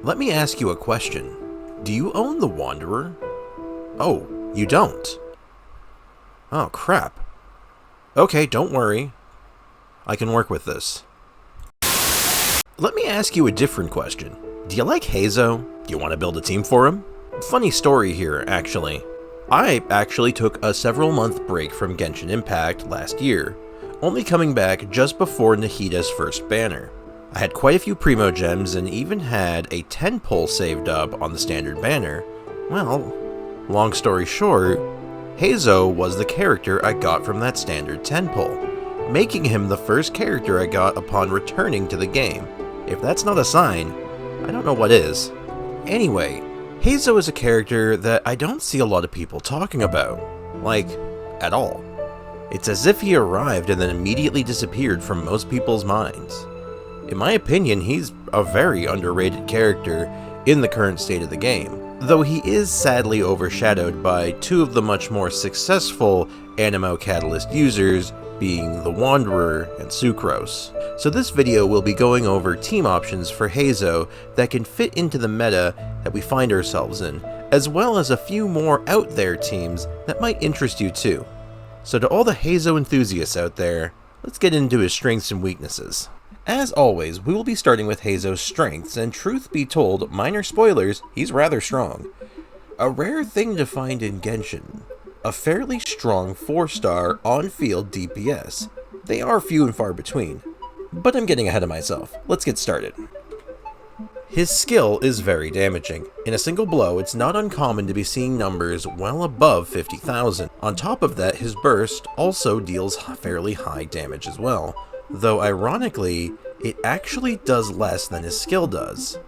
Let me ask you a question. Do you own the Wanderer? Oh, you don't? Oh, crap. Okay, don't worry. I can work with this. Let me ask you a different question. Do you like Heizo? Do you want to build a team for him? Funny story here, actually. I actually took a several-month break from Genshin Impact last year, only coming back just before Nahida's first banner. I had quite a few Primo Gems and even had a 10 pull saved up on the standard banner. Well, long story short, Heizo was the character I got from that standard 10 pull, making him the first character I got upon returning to the game. If that's not a sign, I don't know what is. Anyway, Heizo is a character that I don't see a lot of people talking about. Like, at all. It's as if he arrived and then immediately disappeared from most people's minds. In my opinion, he's a very underrated character in the current state of the game, though he is sadly overshadowed by two of the much more successful Anemo Catalyst users, being the Wanderer and Sucrose. So this video will be going over team options for Heizo that can fit into the meta that we find ourselves in, as well as a few more out there teams that might interest you too. So to all the Heizo enthusiasts out there, let's get into his strengths and weaknesses. As always, we will be starting with Heizo's strengths, and truth be told, minor spoilers, he's rather strong. A rare thing to find in Genshin. A fairly strong 4-star on-field DPS. They are few and far between. But I'm getting ahead of myself. Let's get started. His skill is very damaging. In a single blow, it's not uncommon to be seeing numbers well above 50,000. On top of that, his burst also deals fairly high damage as well. Though ironically, it actually does less than his skill does.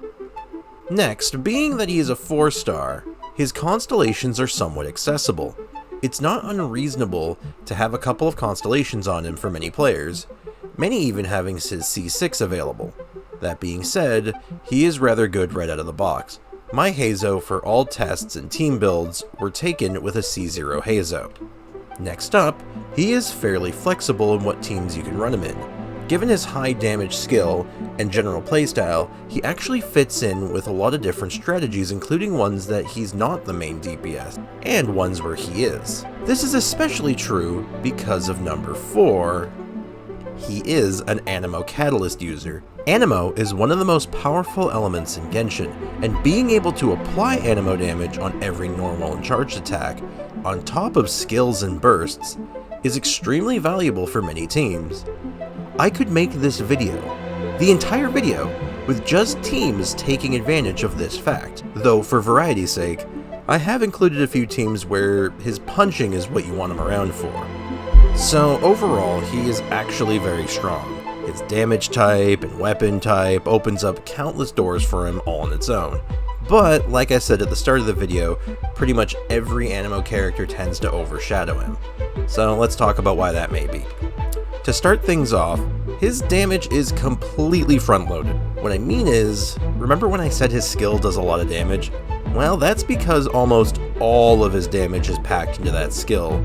Next, being that he is a 4-star, his constellations are somewhat accessible. It's not unreasonable to have a couple of constellations on him for many players, many even having his C6 available. That being said, he is rather good right out of the box. My Heizo for all tests and team builds were taken with a C0 Heizo. Next up, he is fairly flexible in what teams you can run him in. Given his high damage skill and general playstyle, he actually fits in with a lot of different strategies, including ones that he's not the main DPS, and ones where he is. This is especially true because of number 4. He is an Anemo Catalyst user. Anemo is one of the most powerful elements in Genshin, and being able to apply Anemo damage on every normal and charged attack, on top of skills and bursts, is extremely valuable for many teams. I could make this video, the entire video, with just teams taking advantage of this fact, though for variety's sake, I have included a few teams where his punching is what you want him around for. So overall, he is actually very strong. His damage type and weapon type opens up countless doors for him all on its own. But, like I said at the start of the video, pretty much every Anemo character tends to overshadow him. So let's talk about why that may be. To start things off, his damage is completely front-loaded. What I mean is, remember when I said his skill does a lot of damage? Well, that's because almost all of his damage is packed into that skill.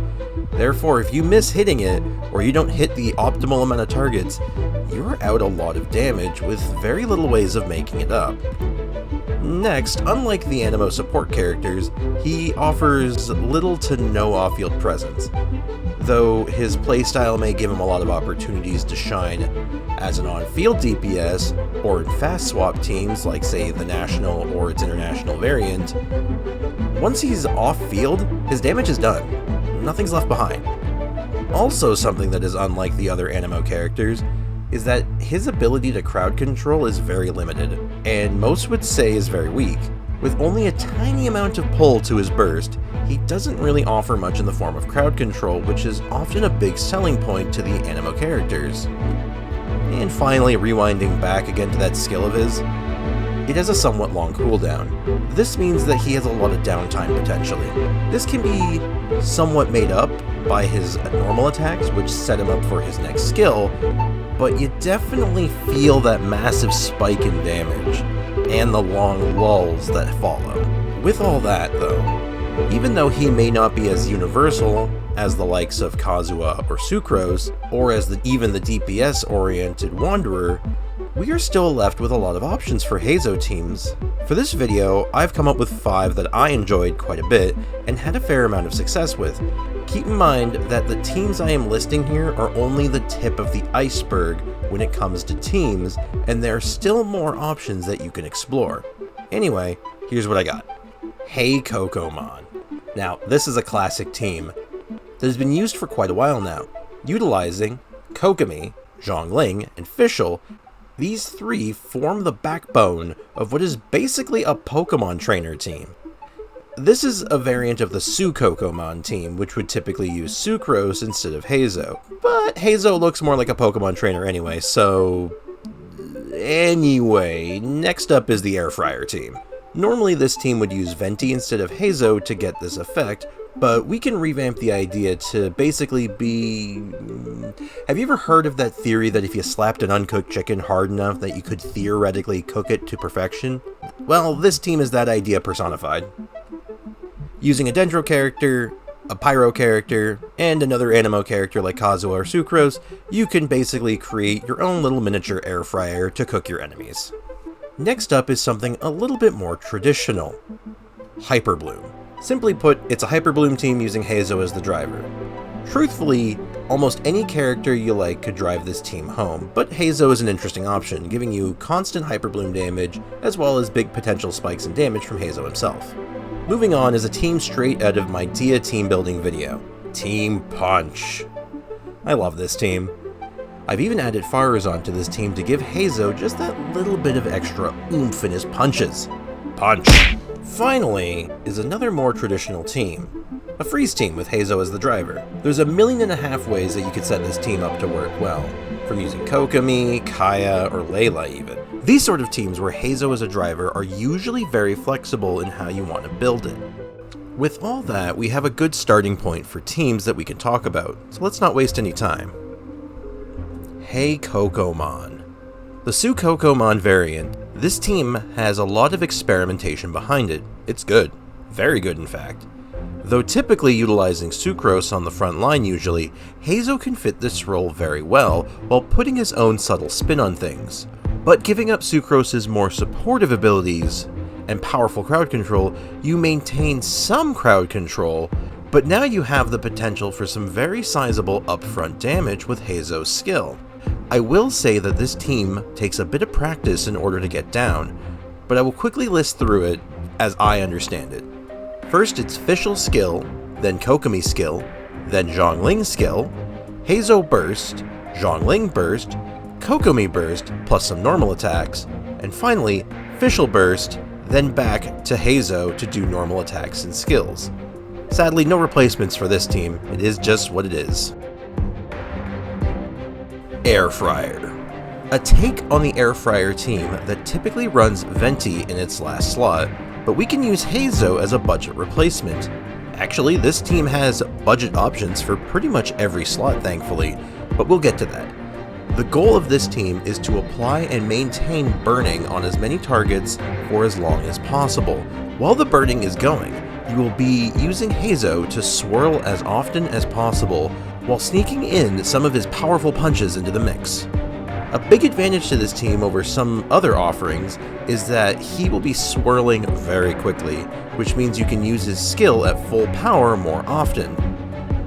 Therefore, if you miss hitting it, or you don't hit the optimal amount of targets, you're out a lot of damage with very little ways of making it up. Next, unlike the Anemo support characters, he offers little to no off-field presence. Though his playstyle may give him a lot of opportunities to shine as an on-field DPS, or in fast swap teams like say the national or its international variant, once he's off-field, his damage is done. Nothing's left behind. Also, something that is unlike the other Anemo characters is that his ability to crowd control is very limited, and most would say is very weak. With only a tiny amount of pull to his burst, he doesn't really offer much in the form of crowd control, which is often a big selling point to the Anemo characters. And finally, rewinding back again to that skill of his, it has a somewhat long cooldown. This means that he has a lot of downtime potentially. This can be somewhat made up by his normal attacks, which set him up for his next skill, but you definitely feel that massive spike in damage, and the long lulls that follow. With all that though, even though he may not be as universal as the likes of Kazuha or Sucrose, or as even the DPS-oriented Wanderer, we are still left with a lot of options for Heizou teams. For this video, I've come up with 5 that I enjoyed quite a bit and had a fair amount of success with. Keep in mind that the teams I am listing here are only the tip of the iceberg when it comes to teams, and there are still more options that you can explore. Anyway, here's what I got. Heizo. Now, this is a classic team that has been used for quite a while now, utilizing Kokomi, Zhongling, and Fischl. These 3 form the backbone of what is basically a Pokemon trainer team. This is a variant of the Sukokomon team, which would typically use Sucrose instead of Heizo. But Heizo looks more like a Pokemon trainer anyway, so... Anyway, next up is the Air Fryer team. Normally this team would use Venti instead of Heizo to get this effect, but we can revamp the idea to basically be... Have you ever heard of that theory that if you slapped an uncooked chicken hard enough that you could theoretically cook it to perfection? Well, this team is that idea personified. Using a Dendro character, a Pyro character, and another Anemo character like Kazuha or Sucrose, you can basically create your own little miniature air fryer to cook your enemies. Next up is something a little bit more traditional. Hyperbloom. Simply put, it's a Hyperbloom team using Heizo as the driver. Truthfully, almost any character you like could drive this team home, but Heizo is an interesting option, giving you constant Hyperbloom damage, as well as big potential spikes in damage from Heizo himself. Moving on is a team straight out of my Dia team building video, Team Punch. I love this team. I've even added Faruzan to this team to give Heizo just that little bit of extra oomph in his punches. Punch! Finally, is another more traditional team. A freeze team with Heizo as the driver. There's 1.5 million ways that you could set this team up to work well, from using Kokomi, Kaya, or Layla even. These sort of teams where Heizo as a driver are usually very flexible in how you want to build it. With all that, we have a good starting point for teams that we can talk about, so let's not waste any time. Heizo. The Sukokomon variant, this team has a lot of experimentation behind it. It's good. Very good, in fact. Though typically utilizing Sucrose on the front line usually, Heizo can fit this role very well while putting his own subtle spin on things. But giving up Sucrose's more supportive abilities and powerful crowd control, you maintain some crowd control, but now you have the potential for some very sizable upfront damage with Heizo's skill. I will say that this team takes a bit of practice in order to get down, but I will quickly list through it as I understand it. First it's Fischl's skill, then Kokomi's skill, then Zhongling's skill, Heizo burst, Zhongling burst, Kokomi burst plus some normal attacks, and finally Fischl burst, then back to Heizo to do normal attacks and skills. Sadly, no replacements for this team, it is just what it is. Air Fryer. A take on the Air Fryer team that typically runs Venti in its last slot, but we can use Heizo as a budget replacement. Actually, this team has budget options for pretty much every slot, thankfully, but we'll get to that. The goal of this team is to apply and maintain burning on as many targets for as long as possible. While the burning is going, you will be using Heizo to swirl as often as possible while sneaking in some of his powerful punches into the mix. A big advantage to this team over some other offerings is that he will be swirling very quickly, which means you can use his skill at full power more often.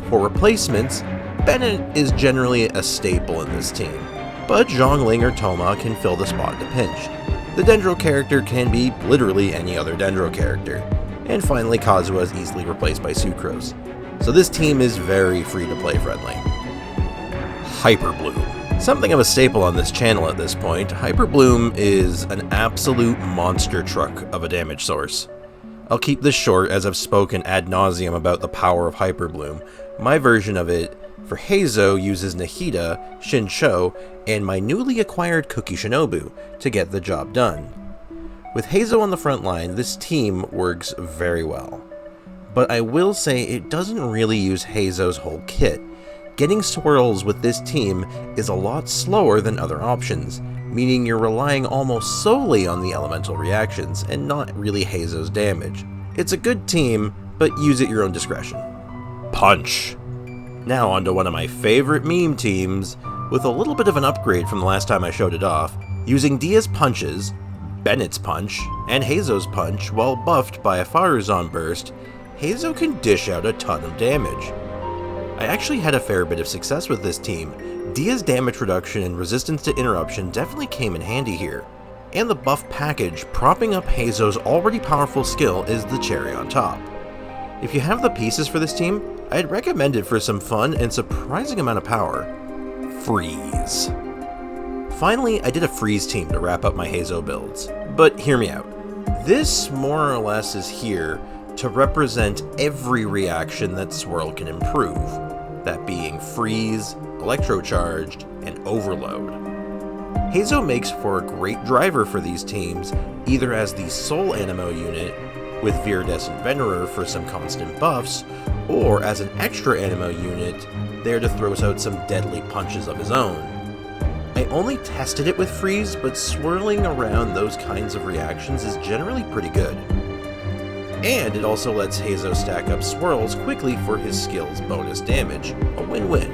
For replacements, Bennett is generally a staple in this team, but Zhongling or Thoma can fill the spot in a pinch. The Dendro character can be literally any other Dendro character. And finally, Kazuha is easily replaced by Sucrose. So this team is very free-to-play friendly. Hyperbloom. Something of a staple on this channel at this point, Hyperbloom is an absolute monster truck of a damage source. I'll keep this short as I've spoken ad nauseum about the power of Hyperbloom. My version of it for Heizo uses Nahida, Shinsho, and my newly acquired Cookie Shinobu to get the job done. With Heizo on the front line, this team works very well. But I will say it doesn't really use Heizo's whole kit. Getting swirls with this team is a lot slower than other options, meaning you're relying almost solely on the elemental reactions and not really Heizo's damage. It's a good team, but use at your own discretion. Punch. Now onto one of my favorite meme teams, with a little bit of an upgrade from the last time I showed it off, Using Dia's punches, Bennett's punch, and Heizou's punch while buffed by a Fire Zone burst, Heizou can dish out a ton of damage. I actually had a fair bit of success with this team. Dia's damage reduction and resistance to interruption definitely came in handy here, and the buff package propping up Heizou's already powerful skill is the cherry on top. If you have the pieces for this team, I'd recommend it for some fun and surprising amount of power. Freeze. Finally, I did a freeze team to wrap up my Heizou builds, but hear me out. This more or less is here to represent every reaction that Swirl can improve, that being freeze, electrocharged, and overload. Heizou makes for a great driver for these teams, either as the sole Animo unit, with Viridescent Venerer for some constant buffs, or as an extra Animo unit, there to throw out some deadly punches of his own. I only tested it with freeze, but swirling around those kinds of reactions is generally pretty good. And it also lets Heizou stack up swirls quickly for his skill's bonus damage, a win-win.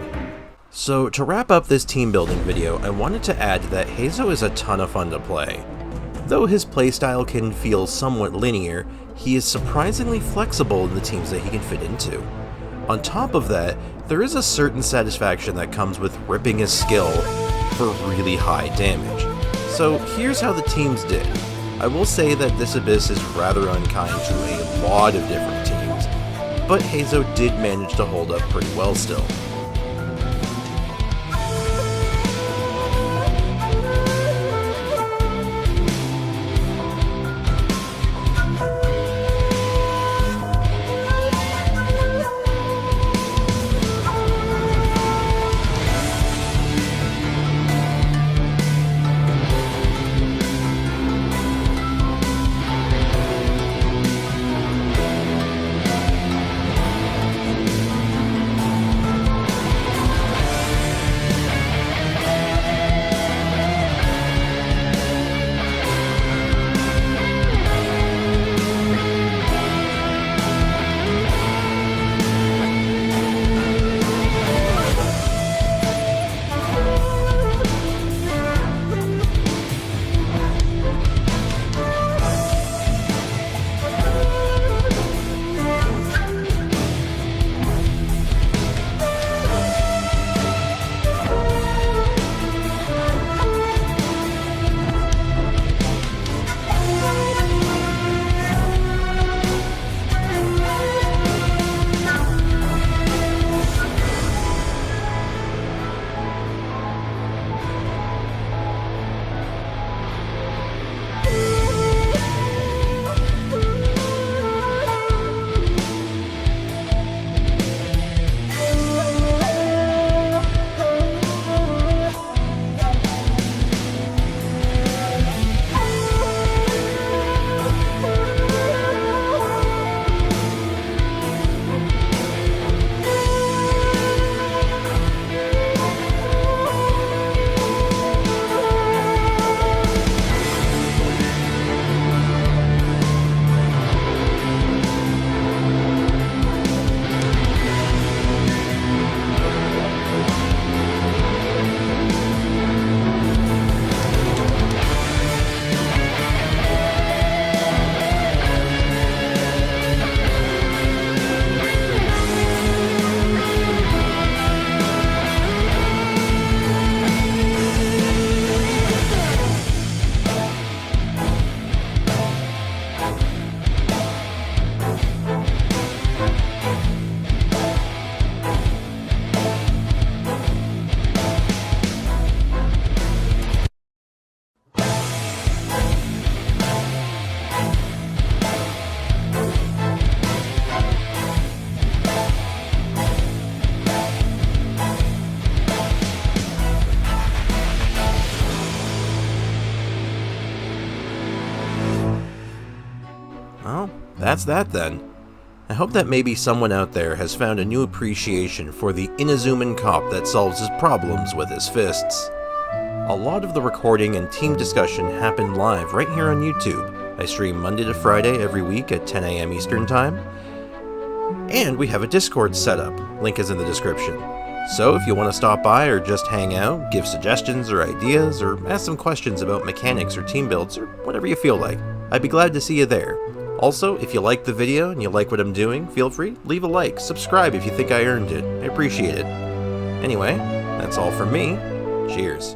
So to wrap up this team building video, I wanted to add that Heizou is a ton of fun to play. Though his playstyle can feel somewhat linear, he is surprisingly flexible in the teams that he can fit into. On top of that, there is a certain satisfaction that comes with ripping his skill for really high damage. So here's how the teams did. I will say that this Abyss is rather unkind to a lot of different teams, but Heizou did manage to hold up pretty well still. Well, that's that then. I hope that maybe someone out there has found a new appreciation for the Inazuman cop that solves his problems with his fists. A lot of the recording and team discussion happen live right here on YouTube. I stream Monday to Friday every week at 10 AM Eastern Time. And we have a Discord set up, link is in the description. So if you want to stop by or just hang out, give suggestions or ideas, or ask some questions about mechanics or team builds, or whatever you feel like, I'd be glad to see you there. Also, if you like the video and you like what I'm doing, feel free, leave a like, subscribe if you think I earned it. I appreciate it. Anyway, that's all from me. Cheers.